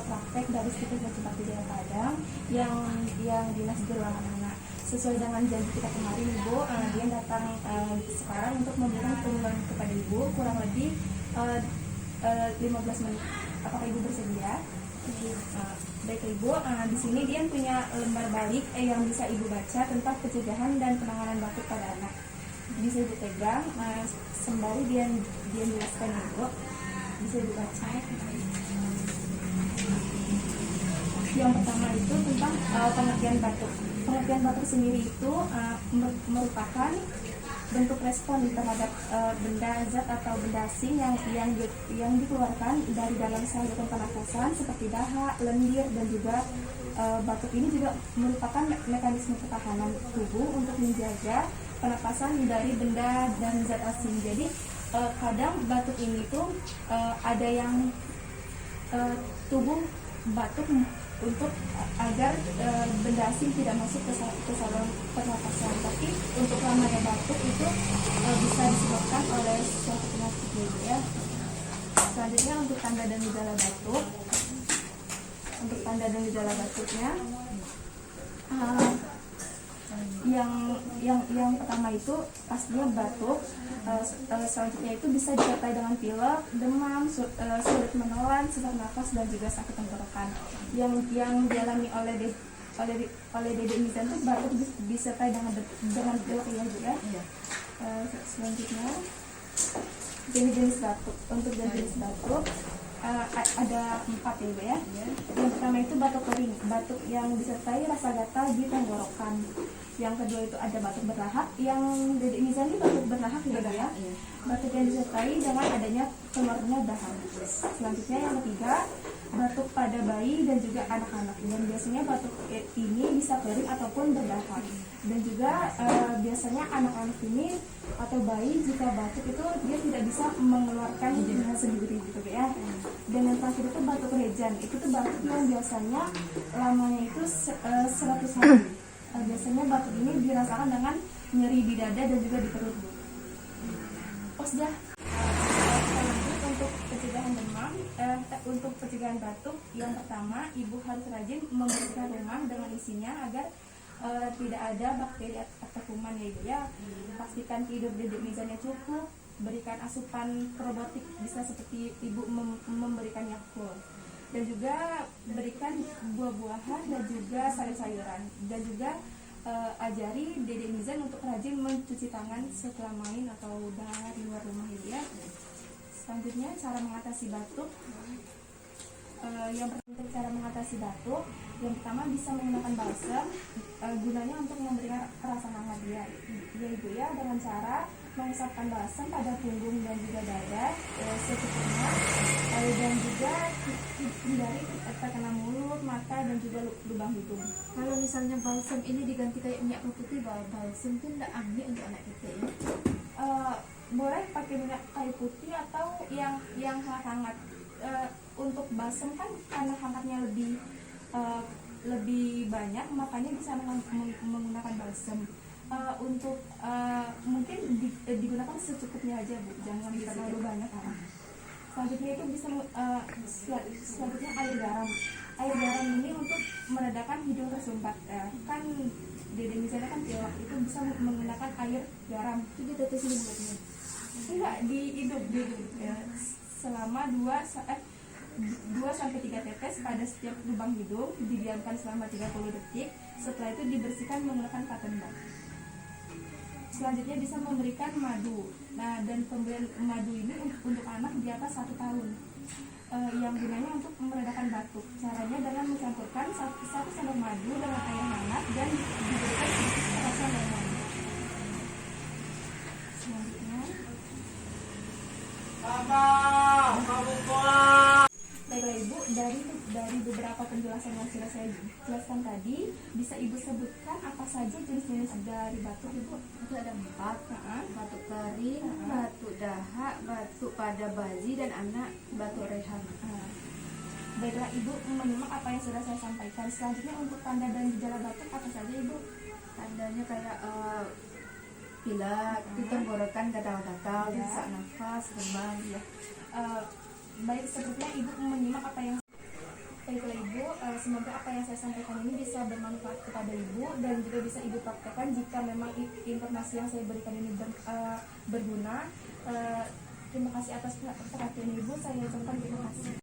praktek dari Stiker Bacibakti Jaya Padang yang dinas berulangan anak. Sesuai dengan janji kita kemarin, Ibu, dia datang sekarang untuk memberikan perlindungan kepada Ibu kurang lebih 15 menit. Apakah Ibu bersedia? Baik Ibu, di sini dia punya lembar balik yang bisa Ibu baca tentang pencegahan dan penanganan batuk pada anak. Bisa Ibu pegang, sembari dia jelaskan Ibu. Bisa Ibu baca. Yang pertama itu tentang pengertian batuk. Pengertian batuk sendiri itu merupakan bentuk respon terhadap benda zat atau benda asing yang dikeluarkan dari dalam saluran pernafasan seperti dahak, lendir, dan juga batuk ini juga merupakan mekanisme pertahanan tubuh untuk menjaga pernapasan dari benda dan zat asing. Jadi kadang batuk ini tuh ada yang tubuh batuk untuk agar benda asing tidak masuk ke saluran pernapasan. Tapi untuk lamanya batuk itu bisa disebabkan oleh suatu penyakit ya. Selanjutnya untuk tanda dan gejala batuk. Untuk tanda dan gejala batuknya, yang pertama itu pastinya batuk. Selanjutnya itu bisa disertai dengan pilek, demam, sulit menelan, sesak nafas, dan juga sakit tenggorokan. Yang dialami oleh Dede Mizan itu batuk disertai dengan pilek ya juga. Selanjutnya jenis batuk. Untuk jenis batuk ada 4 ya Bu ya. Yang pertama itu batuk kering, batuk yang disertai rasa gatal di tenggorokan. Yang kedua itu ada batuk berlahak, yang Dede Mizan ini batuk berlahak ya Bu ya. Batuk yang disertai dengan adanya keluarnya dahak. Selanjutnya yang ketiga, batuk pada bayi dan juga anak-anak. Dan biasanya batuk ini bisa kering ataupun berdahak. Dan juga biasanya anak-anak ini atau bayi jika batuk itu dia tidak bisa mengeluarkan hidungnya sendiri gitu ya. Dan yang terakhir itu batuk rejan. Itu tuh batuk yang biasanya lamanya itu 100 hari. Biasanya batuk ini dirasakan dengan nyeri di dada dan juga di perut. Sudah. Untuk pencegahan demam, untuk pencegahan batuk, yang pertama Ibu harus rajin membersihkan rumah dengan isinya agar tidak ada bakteri atau kuman ya Ibu ya. Pastikan tidur Dede Mizannya cukup, berikan asupan probiotik, bisa seperti Ibu memberikan Yakult, dan juga berikan buah-buahan dan juga sayur-sayuran, dan juga ajari Dede Mizan untuk rajin mencuci tangan setelah main atau dari luar rumah ya. Selanjutnya cara mengatasi batuk. Yang pertama cara mengatasi batuk, yang pertama bisa menggunakan balsam, gunanya untuk memberikan rasa hangat ya Ibu ya, dengan cara mengusapkan balsam pada punggung dan juga dada secukupnya, dan juga hindari terkena mulut, mata, dan juga lubang hidung. Kalau misalnya balsam ini diganti kayak minyak kayu putih, balsam itu tidak ambil untuk anak kita ya? Boleh pakai minyak kayu putih atau yang hangat-hangat. Untuk balsam kan karena hangatnya lebih banyak, makanya bisa menggunakan balsam. Untuk mungkin digunakan secukupnya aja Bu, jangan terlalu banyak. Selanjutnya itu bisa selanjutnya air garam. Air garam ini untuk meredakan hidung tersumbat. Kan Dede Mizan kan pilek, itu bisa menggunakan air garam. Itu ditetes di mulutnya? Enggak, di hidung ya. Selama 2-3 tetes pada setiap lubang hidung, didiamkan selama 30 detik. Setelah itu dibersihkan menggunakan cotton bud. Selanjutnya bisa memberikan madu. Nah, dan pemberian madu ini untuk anak di atas 1 tahun. Yang gunanya untuk meredakan batuk. Caranya dengan mencampurkan 1 sendok madu dengan air hangat dan diberikan sedikit perasan lemon. Selanjutnya, baiklah Ibu, dari beberapa penjelasan yang sudah saya jelaskan tadi, bisa Ibu sebutkan apa saja jenis-jenis dari batuk Ibu? Itu ada 4, batuk kering, batuk dahak, batuk pada bayi dan anak, batuk rehan. Baiklah Ibu, menyimak apa yang sudah saya sampaikan. Selanjutnya untuk tanda dan gejala batuk apa saja Ibu? Tandanya kayak pilek, di tenggorokan gatal-gatal, sesak nafas, demam ya. Baik, sepertinya Ibu menyimak apa yang Baiklah Ibu, semoga apa yang saya sampaikan ini bisa bermanfaat kepada Ibu dan juga bisa Ibu praktekkan jika memang informasi yang saya berikan ini berguna. Terima kasih atas perhatian Ibu. Saya ucapkan terima kasih.